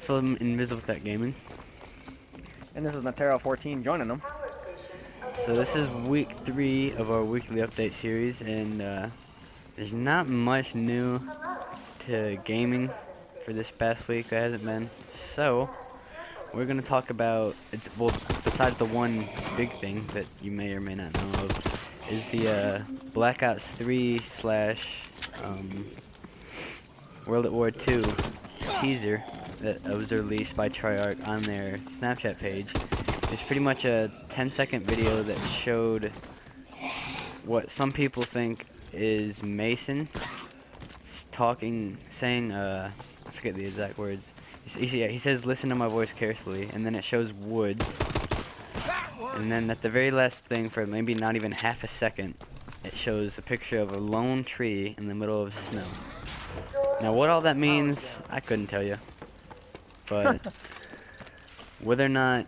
from Invisible Tech Gaming. And this is Natero14 joining them. So this is week 3 of our weekly update series, and there's not much new to gaming for this past week. There hasn't been. So we're gonna talk about well, besides the one big thing that you may or may not know of, is the Black Ops 3 slash World at War 2 teaser that was released by Treyarch on their Snapchat page. It's pretty much a 10-second video that showed what some people think is Mason saying, I forget the exact words. He says, "Listen to my voice carefully," and then it shows woods. And then at the very last thing, for maybe not even half a second, it shows a picture of a lone tree in the middle of snow. Now, what all that means, I couldn't tell you. But whether or not,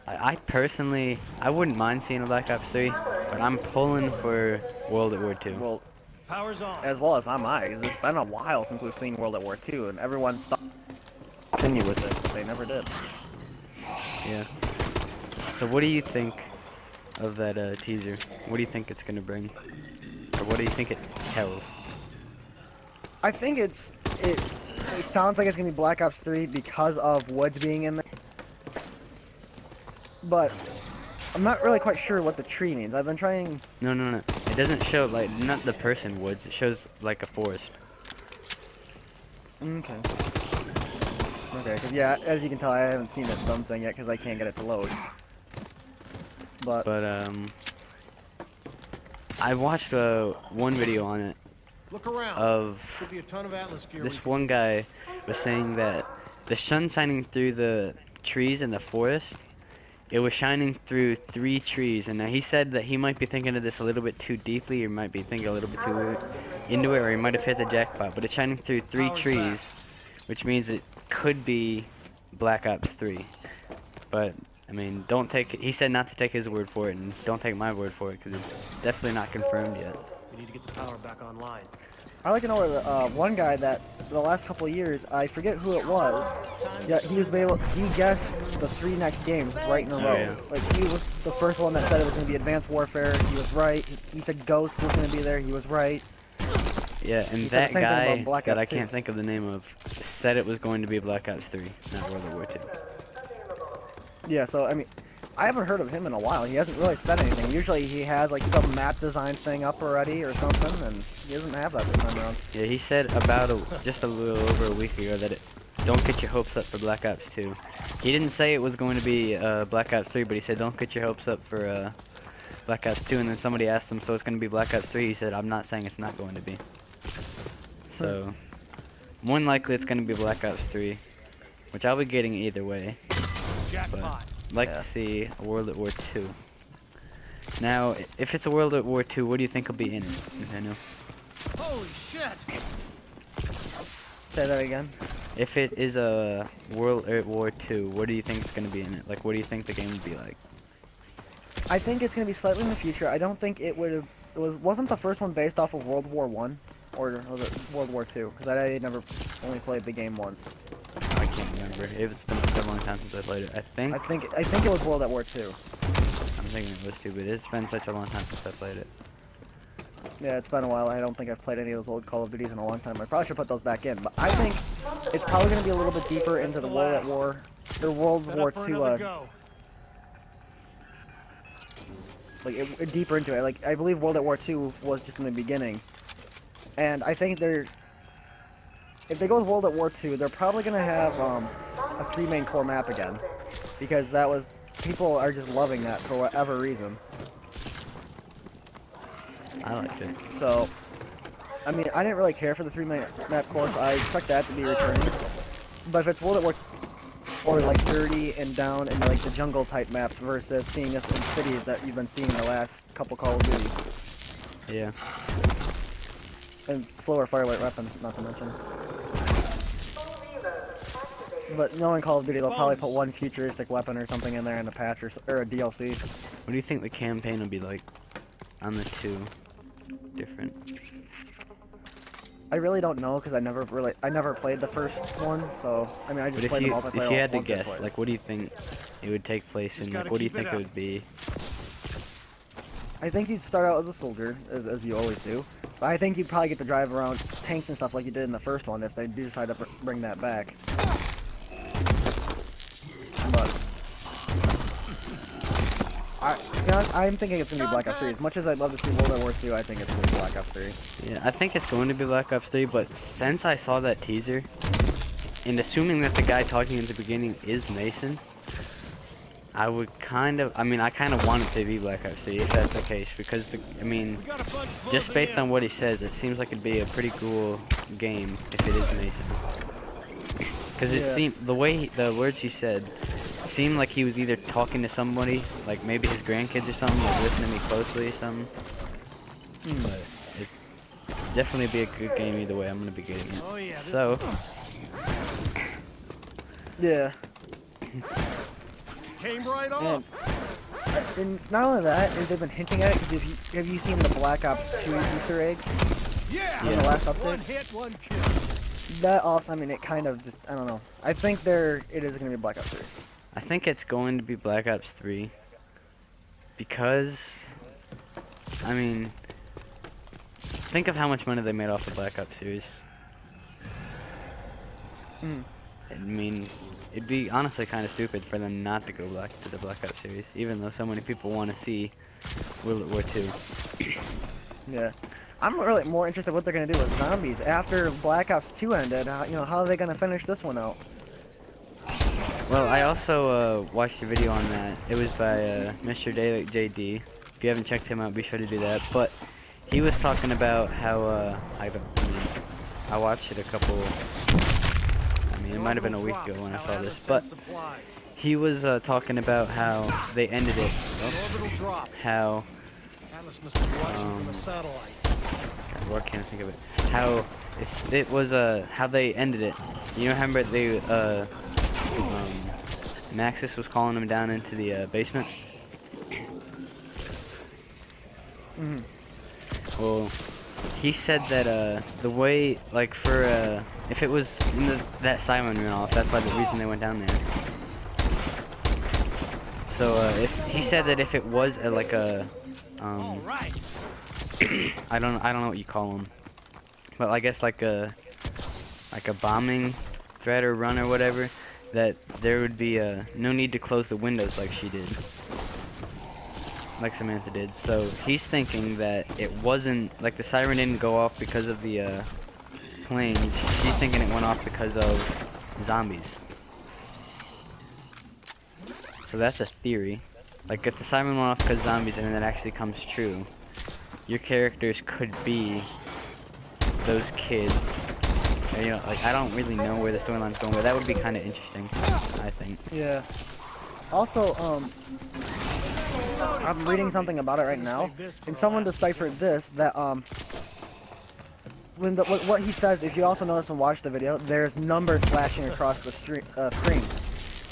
I personally, I wouldn't mind seeing a Black Ops 3, but I'm pulling for World at War 2. Well, Power's on. as well as am I, 'cause it's been a while since we've seen World at War 2, and everyone thought they'd continue with it, but they never did. Yeah. So what do you think of that teaser? What do you think it's gonna bring? Or what do you think it tells? I think it sounds like it's gonna be Black Ops 3 because of Woods being in there, but I'm not really quite sure what the tree means. I've been trying. No. It doesn't show, like, not the person woods. It shows, like, a forest. Okay. Okay, 'cause yeah, as you can tell, I haven't seen that dumb thing yet because I can't get it to load. But I watched one video on it Look around. of Should be a ton of Atlas gear. this one guy was saying that the sun shining through the trees in the forest, it was shining through 3 trees, and he said that he might be thinking of this a little bit too deeply, or might be thinking a little bit too into it, or he might have hit the jackpot, but it's shining through 3 trees, which means it could be Black Ops 3. But I mean, he said not to take his word for it, and don't take my word for it, because it's definitely not confirmed yet. We need to get the power back online. I like to know where the one guy that the last couple of years, I forget who it was. Yeah, he guessed the 3 next games right in a row. Oh, yeah. Like, he was the first one that said it was going to be Advanced Warfare. He was right. He said Ghost was going to be there. He was right. Yeah, and He said the that same thing guy about Black that Ops I 2. can't think of the name of said it was going to be Black Ops 3, not World at War 2. Yeah, so, I mean, I haven't heard of him in a while. He hasn't really said anything. Usually he has, like, some map design thing up already or something, and he doesn't have that this time around. Yeah, he said about just a little over a week ago that don't get your hopes up for Black Ops 2. He didn't say it was going to be Black Ops 3, but he said don't get your hopes up for Black Ops 2, and then somebody asked him, so it's going to be Black Ops 3. He said, I'm not saying it's not going to be. So, more than likely it's going to be Black Ops 3, which I'll be getting either way. Jackpot. I'd like to see a World at War 2. Now, if it's a World at War 2, what do you think will be in it? I know. Holy shit! Say that again. If it is a World at War 2, what do you think is going to be in it? Like, what do you think the game would be like? I think it's going to be slightly in the future. I don't think it would have... Wasn't the first one based off of World War 1? Or was it World War 2? Because I never only played the game once. I can't remember. It's been so long time since I played it. I think I think it was World at War 2. I'm thinking it was too, but it's been such a long time since I played it. Yeah, it's been a while. I don't think I've played any of those old Call of Duties in a long time. I probably should put those back in. But I think it's probably going to be a little bit deeper into the World at War... or World Set War up for 2, another go. like, deeper into it. Like, I believe World at War 2 was just in the beginning. And I think if they go with World at War 2, they're probably going to have a 3 main core map again. Because people are just loving that for whatever reason. I liked it. So, I mean, I didn't really care for the 3 main map core, so I expect that to be returning. But if it's World at War or like dirty and down and like the jungle type maps versus seeing us in cities that you've been seeing the last couple Call of Duty. Yeah. And slower fire rate weapons, not to mention. But knowing Call of Duty, they'll probably put one futuristic weapon or something in there in a patch or a DLC. What do you think the campaign will be like on the 2 different? I really don't know because I never played the first one, so I mean I But just if played the you multiplayer if you had to once or guess, twice. like, what do you think it would take place Just in? gotta Like, what do you keep it think it up. would be? I think you'd start out as a soldier, as you always do. But I think you'd probably get to drive around tanks and stuff like you did in the first one if they do decide to bring that back. But I'm thinking it's gonna be Black Ops 3. As much as I'd love to see World at War 2, I think it's gonna be Black Ops 3. Yeah, I think it's going to be Black Ops 3, but since I saw that teaser, and assuming that the guy talking in the beginning is Mason, I would kind of, I mean, I kind of want it to be Black Ops 3 if that's the case, because, I mean, We got a bunch just closing based in. on what he says, it seems like it'd be a pretty cool game if it is Mason. Because it Yeah. seemed, the way, the words he said, seemed like he was either talking to somebody, like maybe his grandkids or something, like listening to me closely or something. But it definitely be a good game either way. I'm gonna be getting it. Oh yeah. This So, Yeah. came right And, off. and not only that, they've been hinting at it. Because have you seen the Black Ops 2 Easter eggs? Yeah. In the last update? One hit, one kill. That also, I mean, it kind of just, I don't know. I think it is gonna be Black Ops 3. I think it's going to be Black Ops 3 because, I mean, think of how much money they made off the Black Ops series. Mm. I mean, it'd be honestly kind of stupid for them not to go back to the Black Ops series, even though so many people want to see World at War 2. Yeah. I'm really more interested in what they're gonna do with zombies after Black Ops 2 ended. How are they gonna finish this one out? Well, I also watched a video on that. It was by Mr. Daylight JD. If you haven't checked him out, be sure to do that. But he was talking about how I watched it a couple. I mean, it might have been a week ago when I saw this, but he was talking about how they ended it. Orbital drop. How Atlas must be watching from a satellite. God, what can't I think of it? How it was how they ended it. You know, remember they Maxis was calling him down into the basement. Mhm. Well, he said that the way, like, for if it was that siren went off, that's why the reason they went down there. So if he said that if it was like a All right. I don't know what you call them, but I guess like a bombing threat or run or whatever, that there would be no need to close the windows like she did, like Samantha did. So he's thinking that it wasn't like the siren didn't go off because of the planes. She's thinking it went off because of zombies. So that's a theory. Like if the siren went off because of zombies and then it actually comes true, your characters could be those kids. You know, like I don't really know where the storyline's going, but that would be kind of interesting, I think. Yeah. Also, I'm reading something about it right now, and someone deciphered this that when what he says. If you also notice and watch the video, there's numbers flashing across the screen.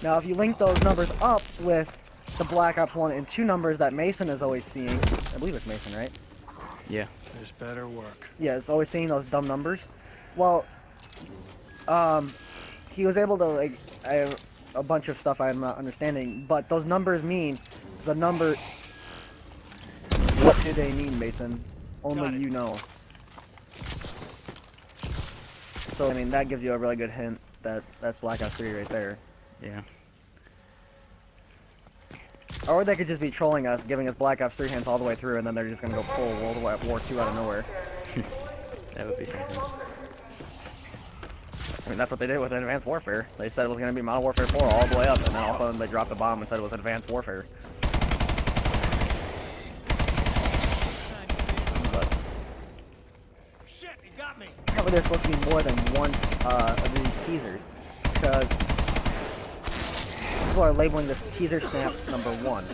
Now, if you link those numbers up with the Black Ops 1 and 2 numbers that Mason is always seeing, I believe it's Mason, right? Yeah. This better work. Yeah, it's always seeing those dumb numbers. Well, he was able to, like, I have a bunch of stuff I'm not understanding, but those numbers mean the number. What do they mean, Mason? Got Only it. you know. So, I mean, that gives you a really good hint that that's Black Ops 3 right there. Yeah. Or they could just be trolling us, giving us Black Ops 3 hints all the way through, and then they're just gonna go pull World War 2 out of nowhere. That would be something. I mean, that's what they did with Advanced Warfare. They said it was gonna be Modern Warfare 4 all the way up, and then all of a sudden they dropped the bomb and said it was Advanced Warfare. But Shit, you got me. apparently there's supposed to be more than one of these teasers, because people are labeling this teaser snap number 1.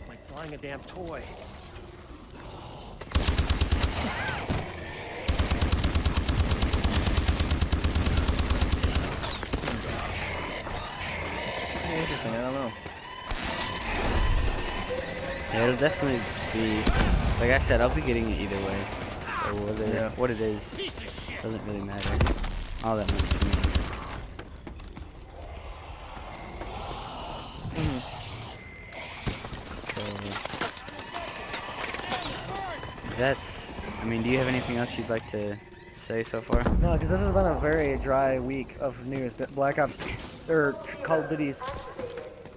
Like flying a damn toy. Interesting, I don't know. Yeah, it'll definitely be, like I said, I'll be getting it either way. So whether Yeah. what it is Piece of shit. doesn't really matter all that much to me. Mhm. So that's. I mean, do you have anything else you'd like to say so far? No, because this has been a very dry week of news. Black Ops, or Call of Duty's.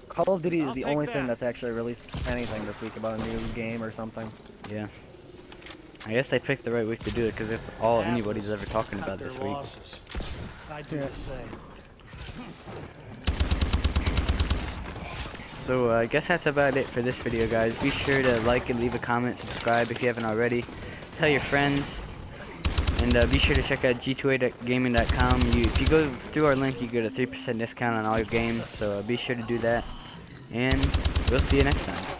Call of Duty is I'll the take only thing that. that's actually released anything this week about a new game or something. Yeah. I guess they picked the right week to do it because that's all anybody's ever talking Cut about their this week. losses. I do Yeah. the same. So I guess that's about it for this video, guys. Be sure to like and leave a comment, subscribe if you haven't already. Tell your friends, and be sure to check out g2a.gaming.com. If you go through our link, you get a 3% discount on all your games. So be sure to do that, and we'll see you next time.